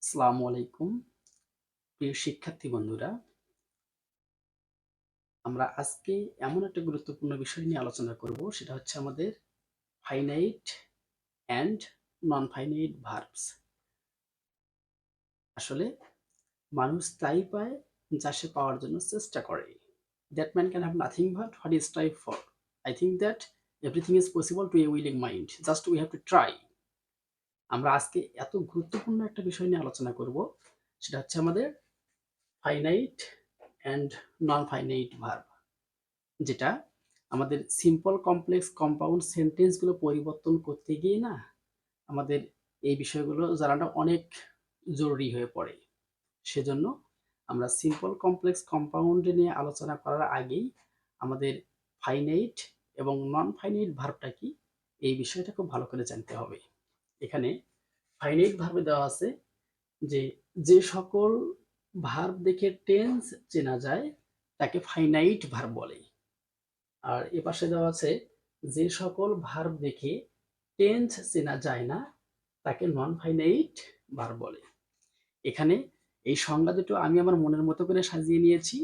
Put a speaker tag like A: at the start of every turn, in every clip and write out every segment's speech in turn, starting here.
A: আসসালামু আলাইকুম প্রিয় শিক্ষার্থী বন্ধুরা। আমরা আজকে এমন একটা গুরুত্বপূর্ণ বিষয় নিয়ে আলোচনা করব, সেটা হচ্ছে আমাদের finite and non finite verbs. আসলে মানুষ তাই পায় যা সে পাওয়ার জন্য চেষ্টা করে। That man can have nothing but what is try for. I think that everything is possible to A willing mind, just we have to try. আমরা আজকে এত গুরুত্বপূর্ণ একটা বিষয় নিয়ে আলোচনা করব, সেটা হচ্ছে আমাদের finite and non finite verb, যেটা আমাদের সিম্পল কমপ্লেক্স কম্পাউন্ড সেন্টেন্সগুলো পরিবর্তন করতে গিয়ে না আমাদের এই বিষয়গুলো জানাটা অনেক জরুরি হয়ে পড়ে। সেজন্য আমরা সিম্পল কমপ্লেক্স কম্পাউন্ড নিয়ে আলোচনা করার আগেই আমাদের ফাইনাইট এবং নন ফাইনাইট ভার্বটা কি এই বিষয়টা খুব ভালো করে জানতে হবে। এখানে ফাইনাইট ভার্বে দেওয়া আছে যে যে সকল ভার্ব দেখে টেন্স চেনা যায় তাকে ফাইনাইট ভার্ব বলে। আর এ পাশে দেওয়া আছে যে সকল ভার্ব দেখে টেন্স চেনা যায় না তাকে নন ফাইনাইট ভার্ব বলে। এখানে এই সংজ্ঞা দুটো আমি আমার মনের মতো করে সাজিয়ে নিয়েছি।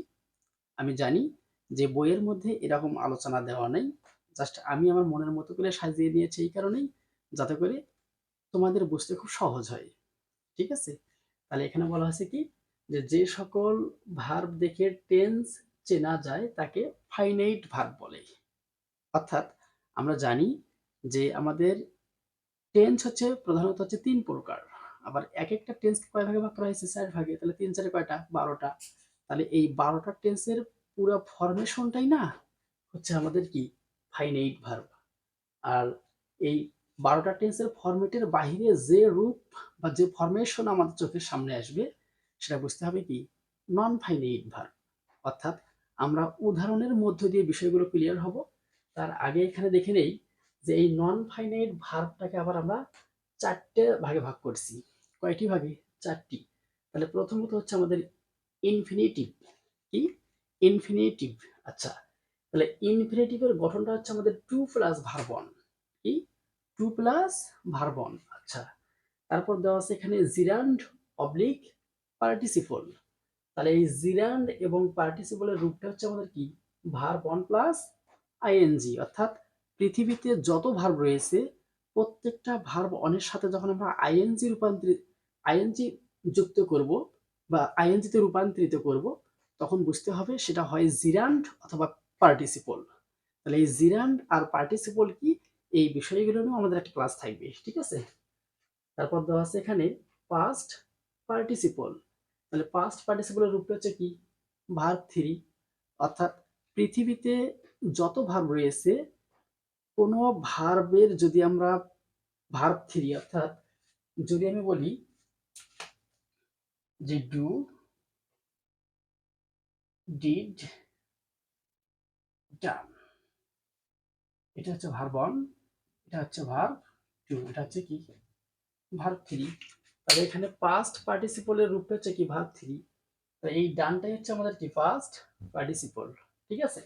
A: আমি জানি যে বইয়ের মধ্যে এরকম আলোচনা দেওয়া নেই, জাস্ট আমি আমার মনের মতো করে সাজিয়ে নিয়েছি এই কারণেই, যাতে করে তোমাদের বুঝতে খুব সহজ হয়। ঠিক আছে? তাহলে এখানে বলা হয়েছে কি, যে যে সকল ভার্ব দেখে টেন্স চেনা যায় তাকে ফাইনাইট ভার্ব বলে। অর্থাৎ আমরা জানি যে আমাদের টেন্স হচ্ছে প্রধানত হচ্ছে ৩ প্রকার। আবার একেকটা টেন্সকে কয় ভাগে ভাগ করা হয়েছে? ৪ ভাগে। তাহলে ৩ ৪ এ কয়টা? ১২টা। তাহলে এই ১২টা টেন্সের পুরা ফরমেশনটাই না হচ্ছে আমাদের কি? Finite verb. আর এই ১২টা টেন্সের ফরমেটের বাহিরে যে রূপ বা যে ফরমেশন আমাদের চোখের সামনে আসবে সেটা বুঝতে হবে কি? নন ফাইনাইট ভার্ব। অর্থাৎ আমরা উদাহরণের মধ্য দিয়ে বিষয়গুলো ক্লিয়ার হব। তার আগে এখানে দেখে নেই যে এই নন ফাইনাইট ভার্বটাকে আবার আমরা ৪টে ভাগে ভাগ করছি। কয়টি ভাগে? ৪টি। তাহলে প্রথমত হচ্ছে আমাদের ইনফিনিটিভ। কি? ইনফিনিটিভ। আচ্ছা, তাহলে ইনফিনিটিভের গঠনটা হচ্ছে আমাদের টু প্লাস ভার্ব অন। কি? To plus verb one. আচ্ছা, তারপর দেওয়া আছে এখানে জিরান্ড অবলিক পার্টিসিপল। তাহলে এই জিরান্ড এবং পার্টিসিপলের রূপটা হচ্ছে আমাদের কি? Verb one plus ING. অর্থাৎ পৃথিবীতে যত ভার্ব রয়েছে প্রত্যেকটা ভার্ব অনের সাথে যখন আমরা আইএনজি যুক্ত করব বা আইএনজিতে রূপান্তরিত করব, তখন বুঝতে হবে সেটা হয় জিরান্ড অথবা পার্টিসিপল। তাহলে এই জিরান্ড আর পার্টিসিপল কি, এই বিষয়গুলো নিয়েও আমাদের একটা ক্লাস থাকবে। ঠিক আছে? তারপর দেওয়া আছে এখানে পাস্ট পার্টিসিপল। তাহলে পাস্ট পার্টিসিপলের রূপটা হচ্ছে কি? Verb three. অর্থাৎ পৃথিবীতে যত ভার্ব রয়েছে কোনো ভার্বের যদি আমরা ভার্ব থ্রি, অর্থাৎ যদি আমি বলি যে ডু, ডিড, ডান, এটা হচ্ছে ভার্ব ওয়ান, এটা হচ্ছে ভার্ব টু, এটা হচ্ছে কি? Verb three. তাহলে এখানে পাস্ট পার্টিসিপলের রূপটা হচ্ছে কি? Verb three. এই ডানটাই হচ্ছে আমাদের কি? Past participle. ঠিক আছে?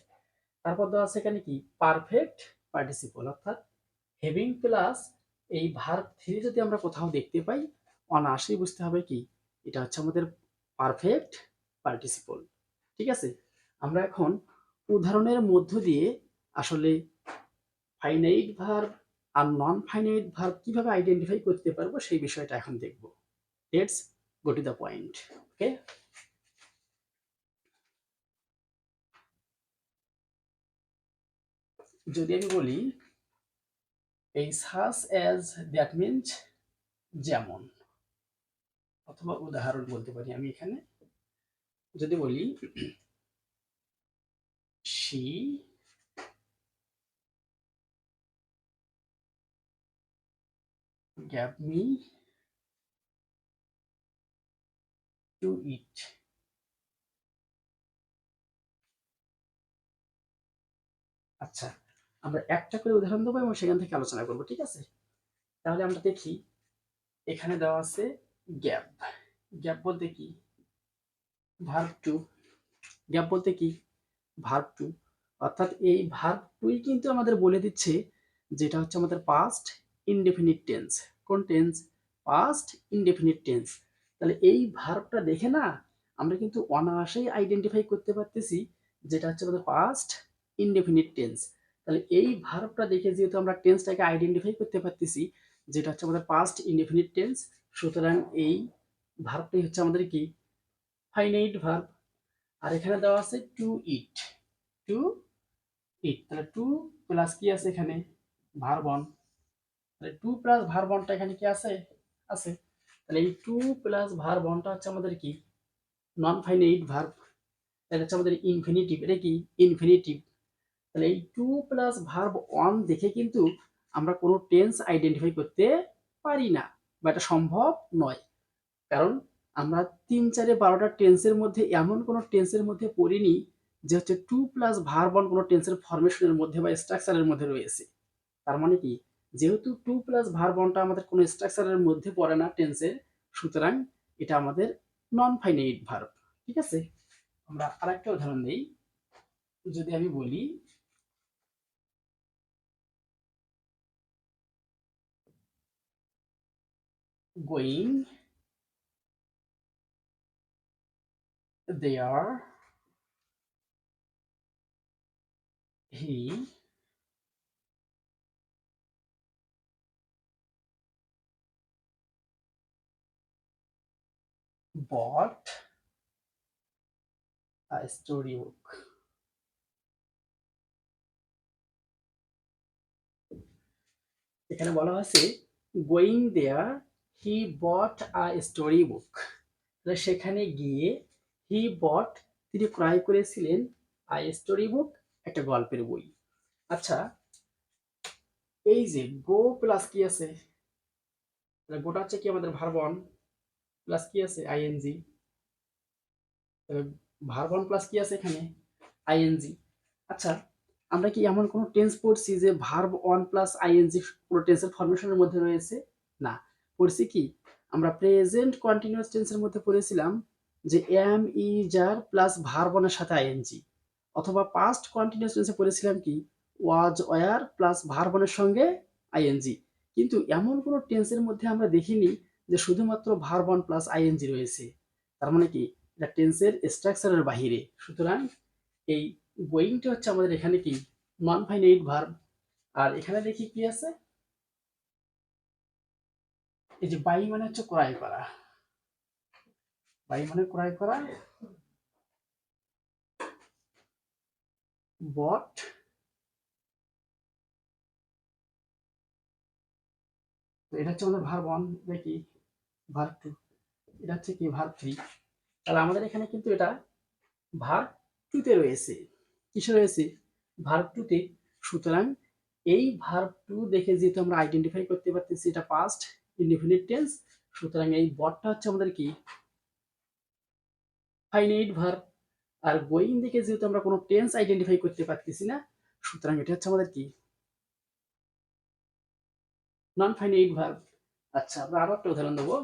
A: তারপর দেওয়া আছে এখানে কি? Perfect participle. অর্থাৎ হেভিং প্লাস এই ভার্ব থ্রি যদি আমরা কোথাও দেখতে পাই, অনায়াসেই বুঝতে হবে কি? এটা হচ্ছে আমাদের পারফেক্ট পার্টিসিপল। ঠিক আছে? আমরা এখন উদাহরণের মধ্য দিয়ে আসলে ফাইনাইট ভার্ব আর নন ফাইনাইট ভার্ব কিভাবে আইডেন্টিফাই করতে পারবো সেই বিষয়টা এখন দেখব। Let's go to the point. Okay? যদি আমি বলি এই সাস অ্যাজ, দ্যাট মিনস যেমন, অথবা উদাহরণ বলতে পারি আমি এখানে। যদি বলি she gave me to eat. আচ্ছা, আমরা একটা করে উদাহরণ দেবো এবং সেখান থেকে আলোচনা করব। ঠিক আছে? তাহলে আমরা দেখি এখানে দেওয়া আছে গ্যাপ। গ্যাপ বলতে কি? Verb two. গ্যাপ বলতে কি? Verb two. অর্থাৎ এই ভার্ব টুই কিন্তু আমাদের বলে দিচ্ছে যেটা হচ্ছে আমাদের পাস্ট ইনডেফিনিট টেন্স। কোন টেন্স? Past indefinite tense. তাহলে এই ভার্বটা দেখে না আমরা কিন্তু অনায়াসেই আইডেন্টিফাই করতে পারতেছি যেটা হচ্ছে আমাদের পাস্ট ইনডেফিনিট টেন্স। তাহলে এই ভার্বটা দেখে যেহেতু আমরা টেন্সটাকে আইডেন্টিফাই করতে পারতেছি যেটা হচ্ছে আমাদের পাস্ট ইনডেফিনিট টেন্স, সুতরাং এই ভার্বটাই হচ্ছে আমাদের কি ফাইনাইট ভার্ব। আর এখানে দেওয়া আছে টু ইট, টু ইট, তাহলে টু প্লাস কি আছে এখানে ভার্ব অন, তাহলে টু প্লাস ভার্ব অনটা এখানে কি আছে আছে, তাহলে এই টু প্লাস ভার্ব অনটা হচ্ছে আমাদের কি নন ফাইনাইট ভার্ব, এটা হচ্ছে আমাদের ইনফিনিটিভ, এটা কি ইনফিনিটিভ। তাহলে এই টু প্লাস ভার্ব অন দেখে কিন্তু আমরা কোনো টেন্স আইডেন্টিফাই করতে পারি না বা এটা সম্ভব নয়, কারণ আমরা ৩ ৪ ১২টা টেন্সের মধ্যে এমন কোনো টেন্সের মধ্যে পড়িনি যে হচ্ছে টু প্লাস ভার্ব অন কোনো টেন্সের ফরমেশনের মধ্যে বা স্ট্রাকচারের মধ্যে রয়েছে। তার মানে কি যেহেতু টু প্লাস ভার্ব অনটা আমাদের কোনো স্ট্রাকচারের মধ্যে পড়ে না টেন্সের, সুতরাং এটা আমাদের নন ফাইনাইট ভার্ব। ঠিক আছে, আমরা আরেকটা উদাহরণ দিই। যদি আমি বলি going there, he bought a storybook। এখানে বলা হয়েছে going there he bot a story book, তাহলে সেখানে গিয়ে হি বট তিনি ক্রয় করেছিলেন আ স্টোরি বুক একটা গল্পের বই। আচ্ছা, এই যে গো প্লাস কি আছে, তাহলে গোটা হচ্ছে কি আমাদের ভার্ব অন প্লাস কি আছে আইএনজি, তাহলে ভার্ব অন প্লাস কি আছে এখানে আইএনজি। আচ্ছা, আমরা কি এমন কোনো টেন্স পড়ছি যে ভার্ব অন প্লাস আইএনজি পুরো টেন্সের ফরমেশনের মধ্যে রয়েছে? না, পড়ছি কি আমরা প্রেজেন্ট কন্টিনিউয়াস টেন্সের মধ্যে পড়েছিলাম যে am is are plus verb অনের সাথে আইএনজি, অথবা পাস্ট কন্টিনিউয়াস টেন্সে পড়েছিলাম কি ওয়াজ ওয়ার প্লাস ভার্ব অনের সঙ্গে আইএনজি। কিন্তু এমন কোনো টেন্সের মধ্যে আমরা দেখিনি যে শুধুমাত্র ভার্ব অন প্লাস আইএনজি রয়েছে। তার মানে কি এটা টেন্সের স্ট্রাকচারের বাহিরে, সুতরাং এই গোয়িংটা হচ্ছে আমাদের এখানে কি নন ফাইনাইট ভার্ব। আর এখানে দেখি কি আছে, এই যে বাই মানে হচ্ছে ক্রয় করা, বাই মানে ক্রয় করা, বট এটা হচ্ছে আমাদের ভার্ব অন, দেখি ভার্ব টু, এটা হচ্ছে কি ভার্ব থ্রি। তাহলে আমাদের এখানে কিন্তু এটা ভার্ব টুতে রয়েছে, কিসে রয়েছে ভার্ব টুতে। সুতরাং এই ভার্ব টু দেখে যেহেতু আমরা আইডেন্টিফাই করতে পারতেছি এটা পাস্ট ইনডিফিনিট টেন্স, সুতরাং এই বটটা হচ্ছে আমাদের কি ফাইনাইট ভার্ব। আর গোয়িং দেখে যেহেতু আমরা কোনো টেন্স আইডেন্টিফাই করতে পারতেছি না, সুতরাং এটা হচ্ছে আমাদের কি নন ফাইনাইট ভার্ব। আচ্ছা, আমরা আরো একটা উদাহরণ দেবো।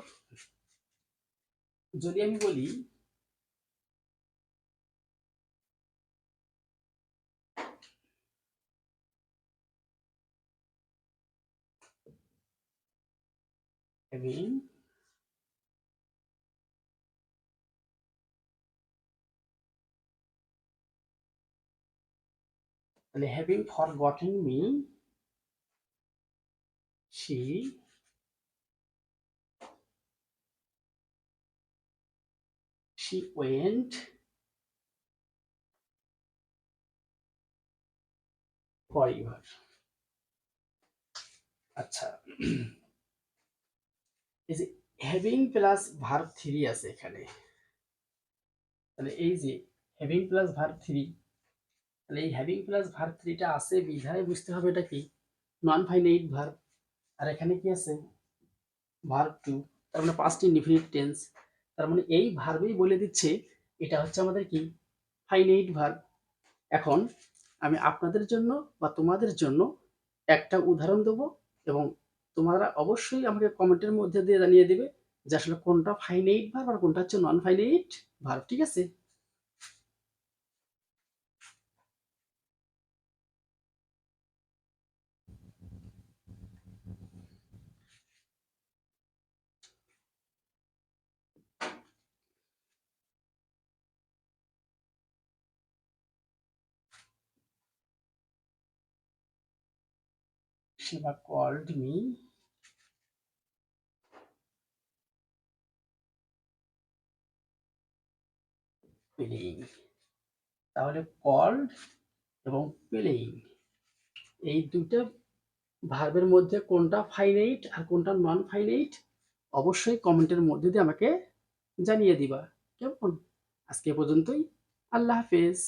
A: যদি আমি বলি having তাহলে having forgotten me she went forever। আচ্ছা, এই যে হ্যাভিং প্লাস ভার্ব থ্রি আছে এখানে, তাহলে এই যে হ্যাভিং প্লাস ভার্ব থ্রি, তাহলে এই হ্যাভিং প্লাস ভার্ব থ্রিটা আছে বিধায় বুঝতে হবে এটা কি নন ফাইনাইট ভার্ব। আর এখানে কি আছে ভার্ব টু, তার মানে পাস্ট ইনডিফিনিট টেন্স, তার মানে এই ভার্বই বলে দিচ্ছে এটা হচ্ছে আমাদের কি ফাইনাইট ভার্ব। এখন আমি আপনাদের জন্য বা তোমাদের জন্য একটা উদাহরণ দেবো এবং তোমরা অবশ্যই আমাকে কমেন্টের মধ্যে দিয়ে জানিয়ে দিবে যে আসলে কোনটা ফাইনাইট ভার্ব আর কোনটা হচ্ছে নন ফাইনাইট ভার্ব। ঠিক আছে, Sheba called me playing. তাহলে called এবং playing এই দুটো ভার্বের মধ্যে কোনটা ফাইনাইট আর কোনটা নন ফাইনাইট অবশ্যই কমেন্টের মধ্যে দিয়ে আমাকে জানিয়ে দিবা। কেমন? আজকে এ পর্যন্তই। আল্লাহ হাফেজ।